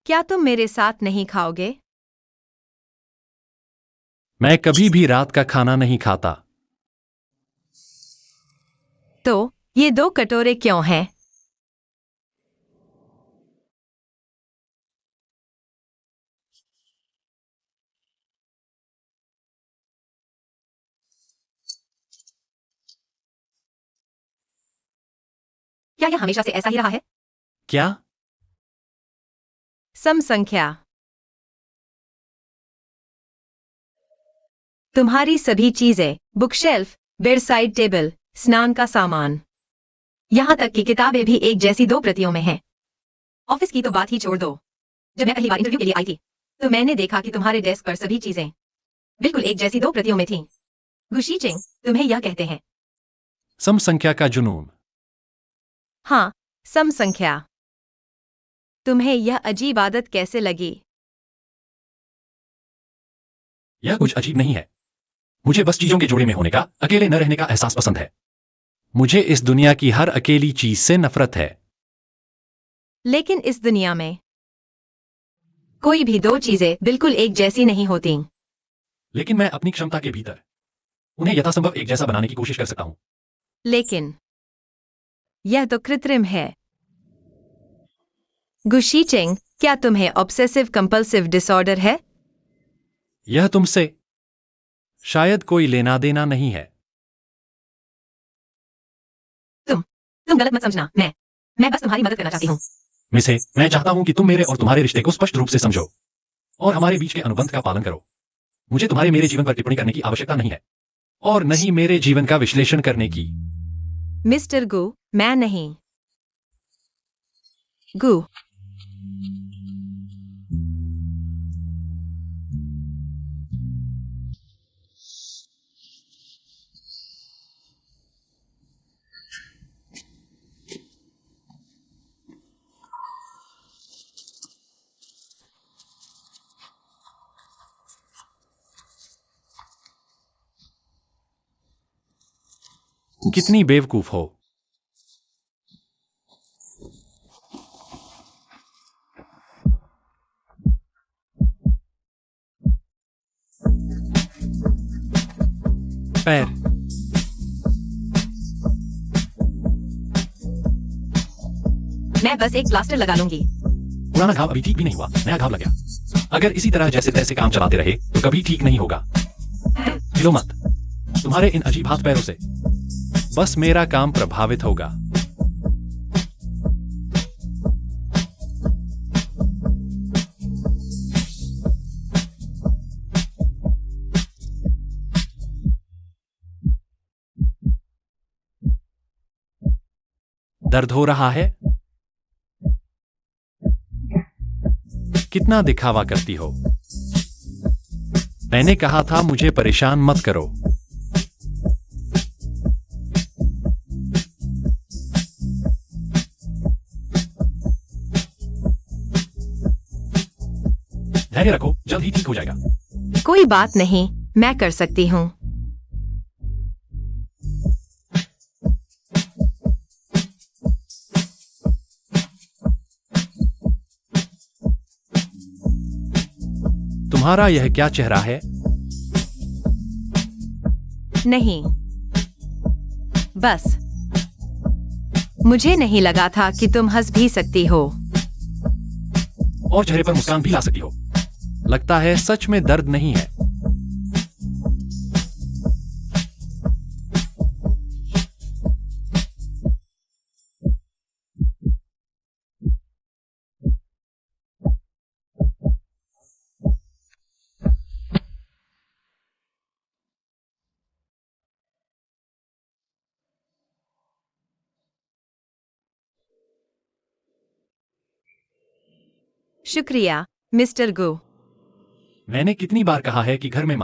क्या तुम मेरे साथ नहीं खाओगे? मैं कभी भी रात का खाना नहीं खाता। तो ये 2 कटोरे क्यों हैं? क्या यह हमेशा से ऐसा ही रहा है? क्या? सम संख्या। तुम्हारी सभी चीजें, बुकशेल्फ, बेडसाइड टेबल, स्नान का सामान, यहां तक कि किताबें भी एक जैसी 2 प्रतियों में हैं। ऑफिस की तो बात ही छोड़ दो। जब मैं पहली बार इंटरव्यू के लिए आई थी, तो मैंने देखा कि तुम्हारे डेस्क पर सभी चीजें बिल्कुल एक जैसी 2 प्रतियों में थीं। गुशीचिंग, तुम्हें यह कहते हैं। सम संख्या का जुनून। हाँ, सम संख्या। तुम्हें यह अजीब आदत कैसे लगी? यह कुछ अजीब नहीं है। मुझे बस चीजों के जोड़े में होने का, अकेले न रहने का एहसास पसंद है। मुझे इस दुनिया की हर अकेली चीज से नफरत है। लेकिन इस दुनिया में कोई भी 2 चीजें बिल्कुल एक जैसी नहीं होती। लेकिन मैं अपनी क्षमता के भीतर उन्हें यथासंभव एक जैसा बनाने की कोशिश कर सकता हूं। लेकिन यह तो कृत्रिम है। गुशीचेंग, क्या तुम्हें ऑब्सेसिव कंपल्सिव डिसऑर्डर है? यह तुमसे शायद कोई लेना देना नहीं है। तुम गलत मत समझना। मैं बस तुम्हारी मदद करना चाहती हूँ। मिसे, मैं चाहता हूं कि तुम मेरे और तुम्हारे रिश्ते को स्पष्ट रूप से समझो और हमारे बीच के अनुबंध का पालन करो। मुझे तुम्हारे मेरे जीवन पर टिप्पणी करने की आवश्यकता नहीं है और न ही मेरे जीवन का विश्लेषण करने की। मिस्टर गु, मैं नहीं। गु, कितनी बेवकूफ हो। पैर। मैं बस एक प्लास्टर लगा लूंगी। पुराना घाव अभी ठीक भी नहीं हुआ, नया घाव लग गया। अगर इसी तरह जैसे तैसे काम चलाते रहे तो कभी ठीक नहीं होगा। हिलो मत, तुम्हारे इन अजीब हाथ पैरों से बस मेरा काम प्रभावित होगा। दर्द हो रहा है? कितना दिखावा करती हो। मैंने कहा था मुझे परेशान मत करो। धैर्य रखो, जल्द ही ठीक हो जाएगा। कोई बात नहीं, मैं कर सकती हूँ। तुम्हारा यह क्या चेहरा है? नहीं, बस मुझे नहीं लगा था कि तुम हंस भी सकती हो। और चेहरे पर मुस्कान भी ला सकती हो। लगता है सच में दर्द नहीं है। शुक्रिया, मिस्टर गु। मैंने कितनी बार कहा है कि घर में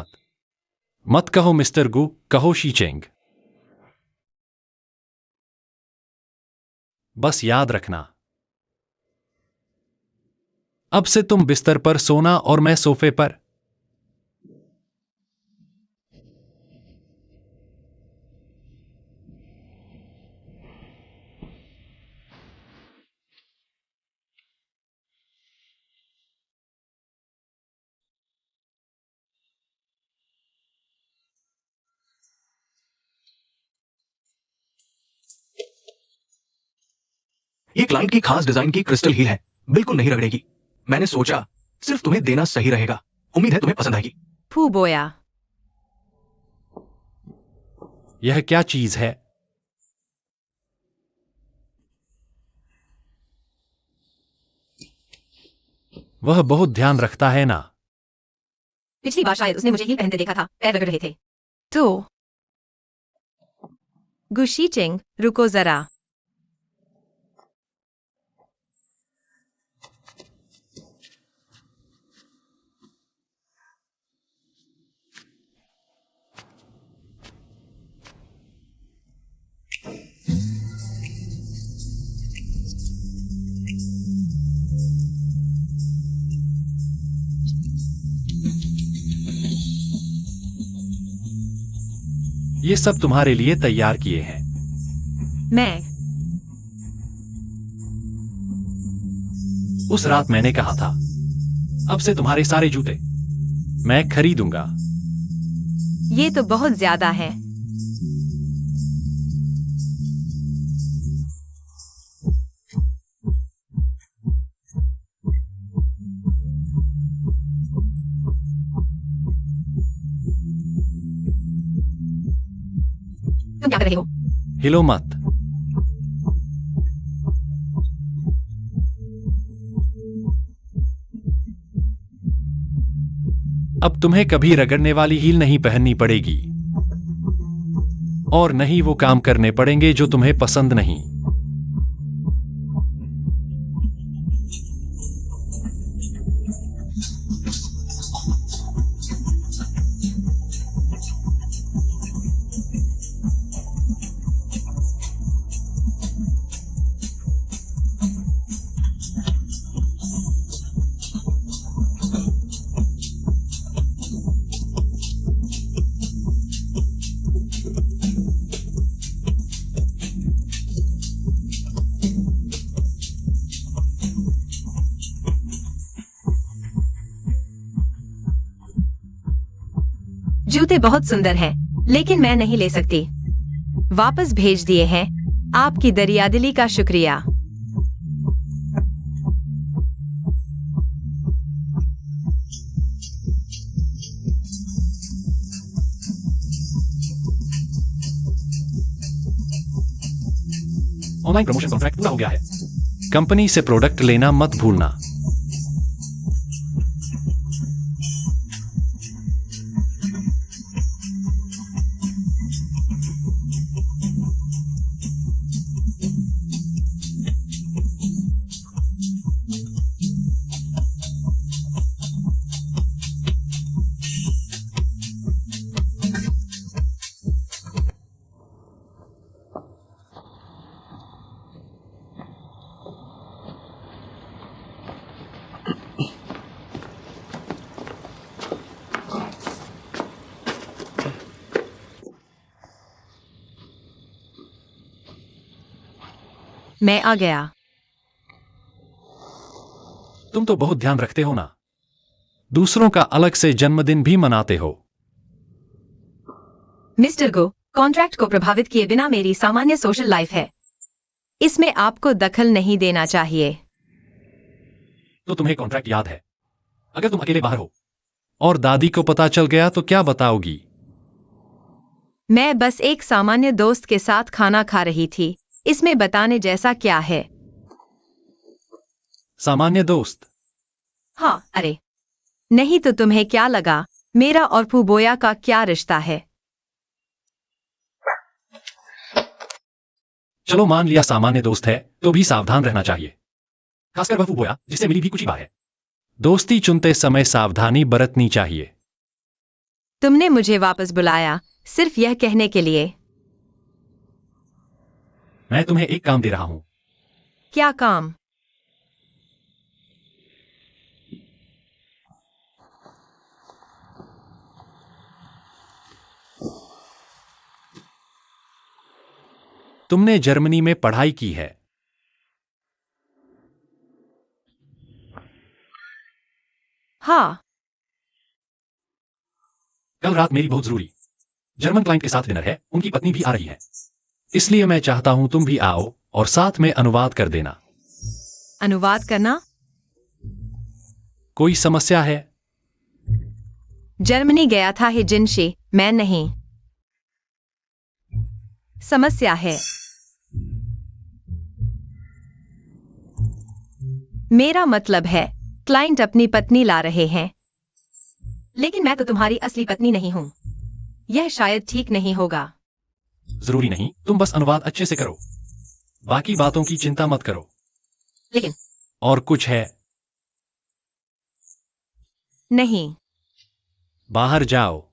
मत कहो मिस्टर गु, कहो शीचेंग। बस याद रखना, अब से तुम बिस्तर पर सोना और मैं सोफे पर। ये क्लाइंट की खास डिजाइन की क्रिस्टल हील है, बिल्कुल नहीं रगड़ेगी। मैंने सोचा सिर्फ तुम्हें देना सही रहेगा। उम्मीद है तुम्हें पसंद आएगी। फू बोया। यह क्या चीज है? वह बहुत ध्यान रखता है ना। पिछली बार शायद उसने मुझे हील पहनते देखा था, पैर रगड़ रहे थे। तो गुशीचेंग, रुको जरा। ये सब तुम्हारे लिए तैयार किए हैं। मैं उस रात मैंने कहा था, अब से तुम्हारे सारे जूते मैं खरीदूंगा। ये तो बहुत ज्यादा है। रहे हो? हिलो मत। अब तुम्हें कभी रगड़ने वाली हील नहीं पहननी पड़ेगी और नहीं वो काम करने पड़ेंगे जो तुम्हें पसंद नहीं। जूते बहुत सुंदर हैं, लेकिन मैं नहीं ले सकती। वापस भेज दिए हैं। आपकी दरियादिली का शुक्रिया। ऑनलाइन प्रमोशन कॉन्ट्रैक्ट पूरा हो गया है। कंपनी से प्रोडक्ट लेना मत भूलना। मैं आ गया। तुम तो बहुत ध्यान रखते हो ना। दूसरों का अलग से जन्मदिन भी मनाते हो। मिस्टर गो, कॉन्ट्रैक्ट को प्रभावित किए बिना मेरी सामान्य सोशल लाइफ है। इसमें आपको दखल नहीं देना चाहिए। तो तुम्हें कॉन्ट्रैक्ट याद है? अगर तुम अकेले बाहर हो और दादी को पता चल गया तो क्या बताओगी? मैं बस एक सामान्य दोस्त के साथ खाना खा रही थी। इसमें बताने जैसा क्या है? सामान्य दोस्त? हाँ, अरे नहीं तो तुम्हें क्या लगा मेरा और फूबोया का क्या रिश्ता है? चलो मान लिया सामान्य दोस्त है, तो भी सावधान रहना चाहिए। खासकर वह बोया जिससे मिली भी कुछ ही बात है। दोस्ती चुनते समय सावधानी बरतनी चाहिए। तुमने मुझे वापस बुलाया सिर्फ यह कहने के लिए। मैं तुम्हें एक काम दे रहा हूं। क्या काम? तुमने जर्मनी में पढ़ाई की है। हाँ। कल रात मेरी बहुत जरूरी जर्मन क्लाइंट के साथ डिनर है। उनकी पत्नी भी आ रही है, इसलिए मैं चाहता हूं तुम भी आओ और साथ में अनुवाद कर देना। अनुवाद करना? कोई समस्या है? जर्मनी गया था हिजिनशी, मैं नहीं। समस्या है। मेरा मतलब है क्लाइंट अपनी पत्नी ला रहे हैं। लेकिन मैं तो तुम्हारी असली पत्नी नहीं हूं। यह शायद ठीक नहीं होगा। जरूरी नहीं, तुम बस अनुवाद अच्छे से करो। बाकी बातों की चिंता मत करो। लेकिन और कुछ है? नहीं। बाहर जाओ।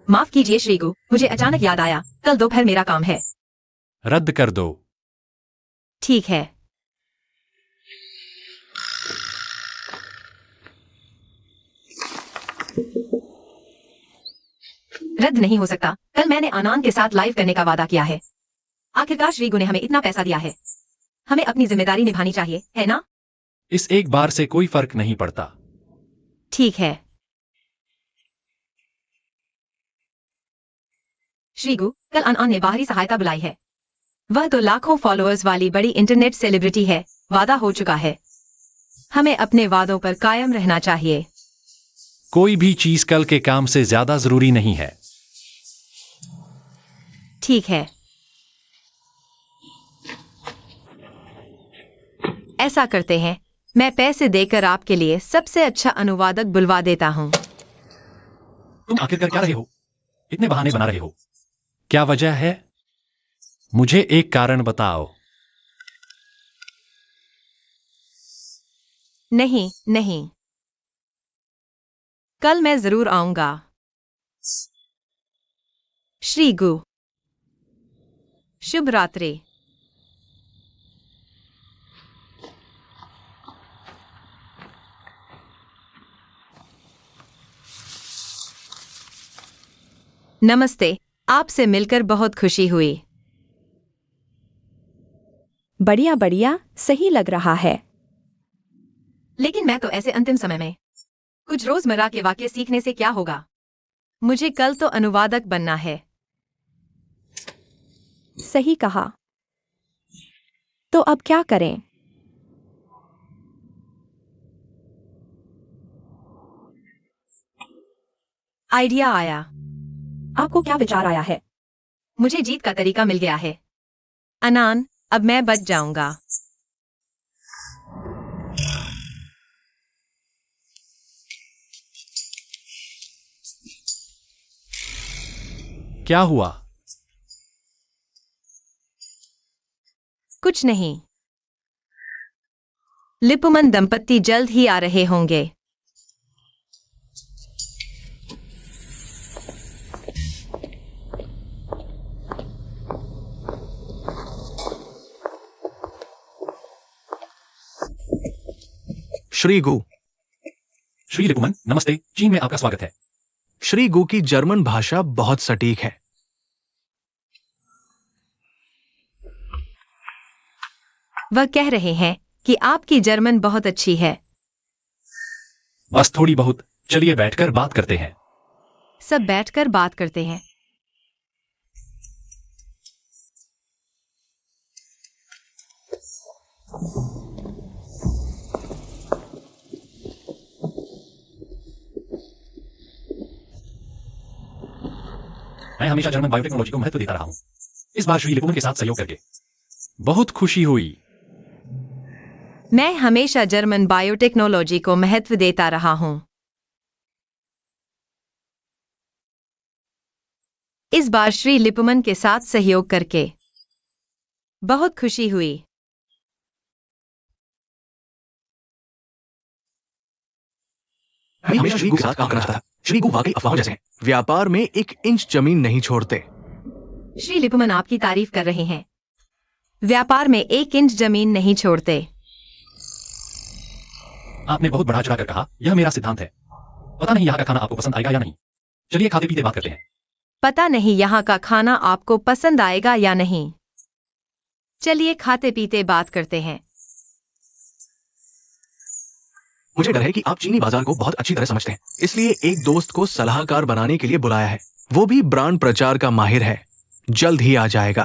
माफ कीजिए श्रीगु, मुझे अचानक याद आया कल दोपहर मेरा काम है। रद्द कर दो। ठीक है। रद्द नहीं हो सकता। कल मैंने आनंद के साथ लाइव करने का वादा किया है। आखिरकार श्रीगु ने हमें इतना पैसा दिया है, हमें अपनी जिम्मेदारी निभानी चाहिए, है ना? इस एक बार से कोई फर्क नहीं पड़ता। ठीक है। श्रीगु, कल अनअन ने बाहरी सहायता बुलाई है। वह तो लाखों फॉलोअर्स वाली बड़ी इंटरनेट सेलिब्रिटी है। वादा हो चुका है, हमें अपने वादों पर कायम रहना चाहिए। कोई भी चीज कल के काम से ज्यादा जरूरी नहीं है। ठीक है, ऐसा करते हैं। मैं पैसे देकर आपके लिए सबसे अच्छा अनुवादक बुलवा देता हूं। तुम आखिर कर क्या रहे हो? इतने बहाने बना रहे हो, क्या वजह है? मुझे एक कारण बताओ। नहीं नहीं, कल मैं जरूर आऊंगा। श्रीगु, शुभ रात्रि। नमस्ते, आपसे मिलकर बहुत खुशी हुई। बढ़िया बढ़िया, सही लग रहा है। लेकिन मैं तो ऐसे अंतिम समय में कुछ रोजमर्रा के वाक्य सीखने से क्या होगा? मुझे कल तो अनुवादक बनना है। सही कहा। तो अब क्या करें? आइडिया आया। आपको क्या विचार आया है? मुझे जीत का तरीका मिल गया है। अनान, अब मैं बच जाऊंगा। क्या हुआ? कुछ नहीं। लिपुमन दंपत्ति जल्द ही आ रहे होंगे। श्री गु। श्री लिपुमन, नमस्ते। चीन में आपका स्वागत है। श्री गु की जर्मन भाषा बहुत सटीक है। वह कह रहे हैं कि आपकी जर्मन बहुत अच्छी है। बस थोड़ी बहुत। चलिए बैठकर बात करते हैं। सब बैठकर बात करते हैं। मैं हमेशा जर्मन बायोटेक्नोलॉजी को महत्व देता रहा हूं, इस बार श्री लिपुमन के साथ सहयोग करके बहुत खुशी हुई। मैं हमेशा जर्मन बायोटेक्नोलॉजी को महत्व देता रहा हूं, इस बार श्री लिपुमन के साथ सहयोग करके बहुत खुशी हुई। मैं हमेशा श्री गु के साथ काम करना चाहता था। श्री गु वाकई अफवाहों जैसे हैं। व्यापार में 1 इंच जमीन नहीं छोड़ते। श्री लिपुमन आपकी तारीफ कर रहे हैं। व्यापार में 1 इंच जमीन नहीं छोड़ते। आपने बहुत बढ़ा चढ़ाकर कहा, यह मेरा सिद्धांत है। पता नहीं यहाँ का खाना आपको पसंद आएगा या नहीं। चलिए खाते पीते बात करते हैं। पता नहीं यहाँ का खाना आपको पसंद आएगा या नहीं। चलिए खाते पीते बात करते हैं। मुझे डर है कि आप चीनी बाजार को बहुत अच्छी तरह समझते हैं, इसलिए एक दोस्त को सलाहकार बनाने के लिए बुलाया है। वो भी ब्रांड प्रचार का माहिर है। जल्द ही आ जाएगा।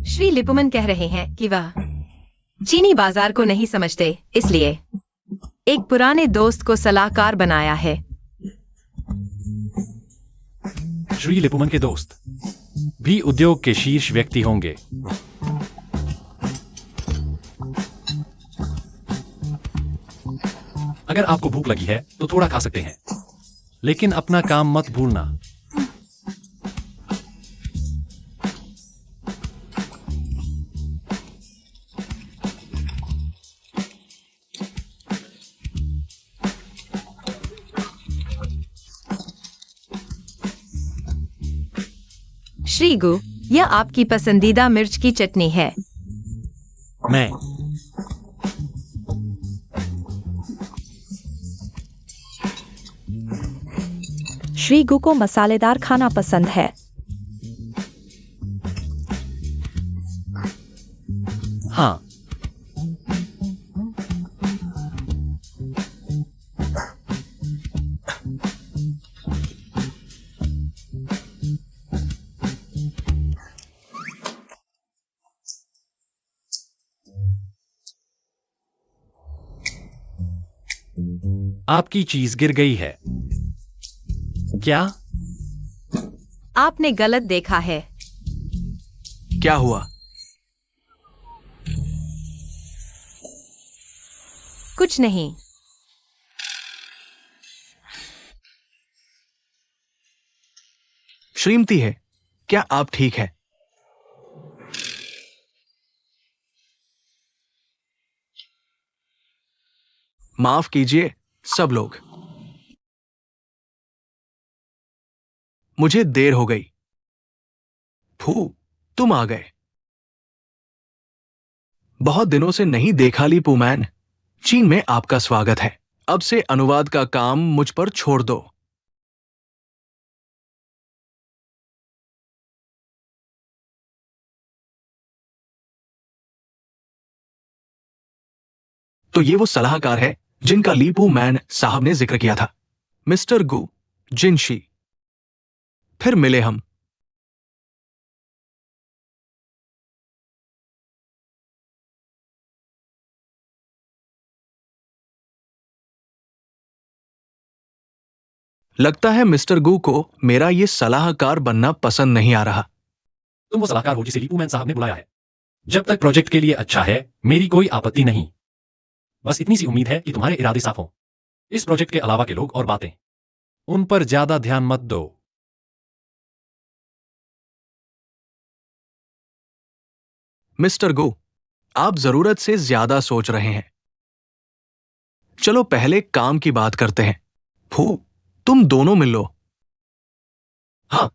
श्री लिपुमन कह रहे हैं कि वह चीनी बाजार को नहीं समझते, इसलिए एक पुराने दोस्त को सलाहकार बनाया है। श्री लिपुमन के दोस्त भी उद्योग के शीर्ष व्यक्ति होंगे। अगर आपको भूख लगी है तो थोड़ा खा सकते हैं, लेकिन अपना काम मत भूलना। श्री गु, यह आपकी पसंदीदा मिर्च की चटनी है। मैं श्री गु को मसालेदार खाना पसंद है। हाँ। आपकी चीज गिर गई है। क्या? आपने गलत देखा है। क्या हुआ? कुछ नहीं। श्रीमती है, क्या आप ठीक है? माफ कीजिए सब लोग, मुझे देर हो गई। फू, तुम आ गए। बहुत दिनों से नहीं देखा लीपू मैन। चीन में आपका स्वागत है। अब से अनुवाद का काम मुझ पर छोड़ दो। तो ये वो सलाहकार है जिनका लीपू मैन साहब ने जिक्र किया था, मिस्टर गु जिनशी। फिर मिले हम। लगता है मिस्टर गु को मेरा ये सलाहकार बनना पसंद नहीं आ रहा। तुम वो सलाहकार हो जिसे लीपू मैन साहब ने बुलाया है। जब तक प्रोजेक्ट के लिए अच्छा है, मेरी कोई आपत्ति नहीं। बस इतनी सी उम्मीद है कि तुम्हारे इरादे साफ हों। इस प्रोजेक्ट के अलावा के लोग और बातें, उन पर ज्यादा ध्यान मत दो। मिस्टर गु, आप जरूरत से ज्यादा सोच रहे हैं। चलो पहले काम की बात करते हैं। फू, तुम दोनों मिल लो। हाँ,